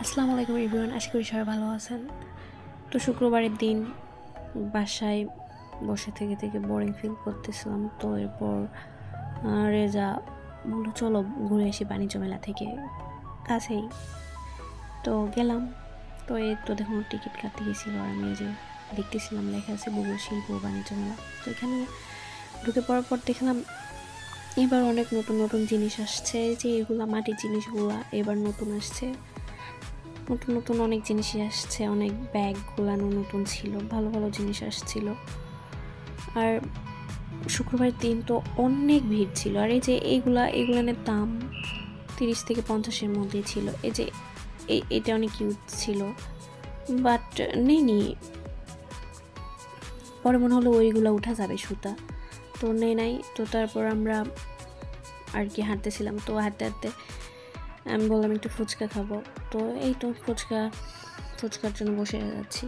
আসসালামু আলাইকুম এভরিওয়ান, আশা করি সবাই ভালো আছেন। তো শুক্রবারের দিন বাসায় বসে থেকে থেকে বোরিং ফিল করতেছিলাম। তো এরপর রেজা বললো চলো ঘুরে আসি বাণিজ্য মেলা থেকে, কাছেই। তো গেলাম। তো এই তো দেখুন টিকিট কাটতে গেছিলো, আর আমি যে দেখতেছিলাম লেখা আছে বগুড়া শিল্প বাণিজ্য মেলা। তো এখানে ঢুকে পড়ার পর দেখলাম এবার অনেক নতুন নতুন জিনিস আসছে, যে এগুলা মাটির জিনিসগুলা এবার নতুন আসছে। নতুন নতুন অনেক জিনিসই আসছে, অনেক ব্যাগ গোলানো নতুন ছিল, ভালো ভালো জিনিস আসছিল। আর শুক্রবার দিন তো অনেক ভিড় ছিল। আর এই যে এগুলানের দাম 30 থেকে 50-এর মধ্যে ছিল। এই যে এটা অনেক কিউট ছিল, বাট নেইনি। পরে মনে হলো ওইগুলো উঠা যাবে সুতা, তো নেই নাই। তো তারপর আমরা আর কি হাঁটতেছিলাম, তো হাঁটতে হাঁটতে আমি বললাম একটু ফুচকা খাবো। তো এই তো ফুচকার জন্য বসে যাচ্ছি।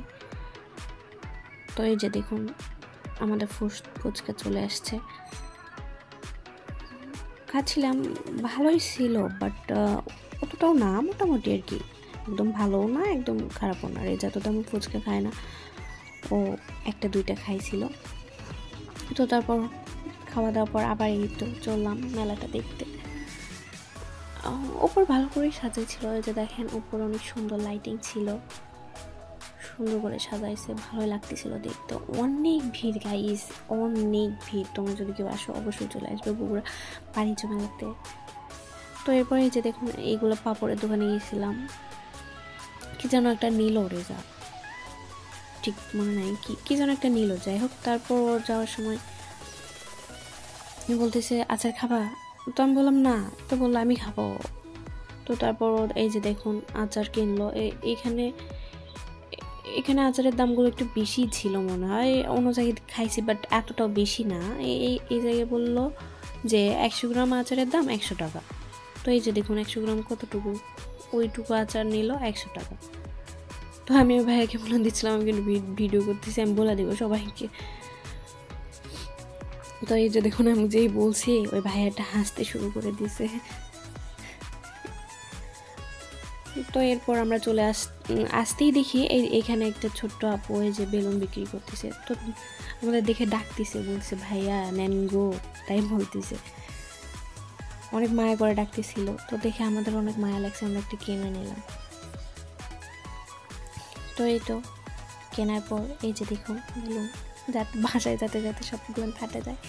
তো এই যে দেখুন আমাদের ফুচকা চলে আসছে। খাচ্ছিলাম, ভালোই ছিল, বাট অতটাও না, মোটামুটি আর কি। একদম ভালোও না, একদম খারাপও না। রেজা তো তেমন ফুচকা খায় না, ও একটা দুইটা খাইছিল। তো তারপর খাওয়া দাওয়ার পর আবার এই তো চললাম মেলাটা দেখতে। ওপর ভালো করেই সাজাইছিল, এই যে দেখেন উপর অনেক সুন্দর লাইটিং ছিল, সুন্দর করে সাজাইছে, ভালোই লাগতেছিল দেখতে। অনেক ভিড় গাইস, অনেক ভিড়। তোমরা যদি কেউ আসো অবশ্যই চলে আসবে বগুড়া বাণিজ্য মেলাতে। তো এরপরে যে দেখুন এইগুলো পাপড়ের দোকানে গিয়েছিলাম, কি যেন একটা নিল রেজা, ঠিক মনে নাই কি যেন একটা নিল, যাই হোক। তারপর যাওয়ার সময় বলতেছে আচার খাবা? তো আমি বললাম না। তো বললো আমি খাবো। তো তারপর এই যে দেখুন আচার কিনলো। এখানে আচারের দামগুলো একটু বেশি ছিল মনে হয়, অন্য জায়গায় খাইছি বাট এতটাও বেশি না। এই জায়গায় বললো যে 100 গ্রাম আচারের দাম 100 টাকা। তো এই যে দেখুন 100 গ্রাম কতটুকু, ওইটুকু আচার নিল 100 টাকা। তো আমি ওই ভাইয়াকে বলে দিচ্ছিলাম, আমি কিন্তু ভিডিও করতেছি, আমি বলে দেবো সবাইকে। তো এই যে দেখুন আমি যেই বলছি ওই ভাইয়াটা হাসতে শুরু করে দিয়েছে। তো এরপর আমরা চলে আসতেই দেখি এইখানে একটা ছোট্ট আপু এই যে বেলুন বিক্রি করতেছে। তো আমাদের দেখে ডাকতেছে, বলছে ভাইয়া নেন গো, তাই বলতেছে, অনেক মায়া করে ডাকতেছিল। তো দেখে আমাদের অনেক মায়া লাগছে, আমরা একটা কিনে নিলাম। তো এই তো কেনার পর এই যে দেখুন বেলুন, যাতে বাসায় যাতে যাতে সবগুলো ফাটে যায়।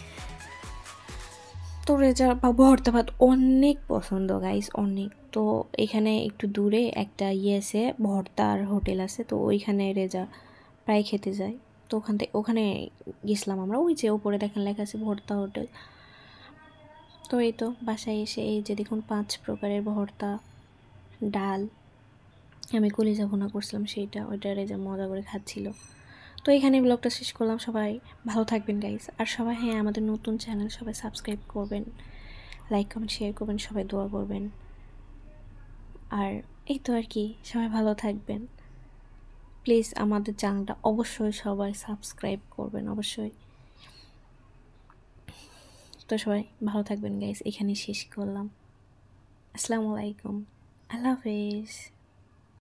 তো রেজার বা ভর্তা ভাত অনেক পছন্দ গাইস, অনেক। তো এখানে একটু দূরে একটা আছে, ভর্তার হোটেল আছে, তো ওইখানে রেজা প্রায় খেতে যায়। তো ওখানে গেছিলাম আমরা, ওই যে ওপরে দেখেন লেখা আছে ভর্তা হোটেল। তো এই তো বাসায় এসে এই যে দেখুন 5 প্রকারের ভর্তা, ডাল, আমি কলিজা ভুনা করছিলাম সেইটা, ওইটা রেজা মজা করে খাচ্ছিল। তো এখানে ব্লগটা শেষ করলাম। সবাই ভালো থাকবেন গাইস, আর সবাই হ্যাঁ আমাদের নতুন চ্যানেল, সবাই সাবস্ক্রাইব করবেন, লাইক কমেন্ট শেয়ার করবেন, সবাই দোয়া করবেন। আর এই তো আর কি, সবাই ভালো থাকবেন। প্লিজ আমাদের চ্যানেলটা অবশ্যই সবাই সাবস্ক্রাইব করবেন, অবশ্যই। তো সবাই ভালো থাকবেন গাইস, এখানেই শেষ করলাম। আসসালামু আলাইকুম, আল্লাহ হাফেজ।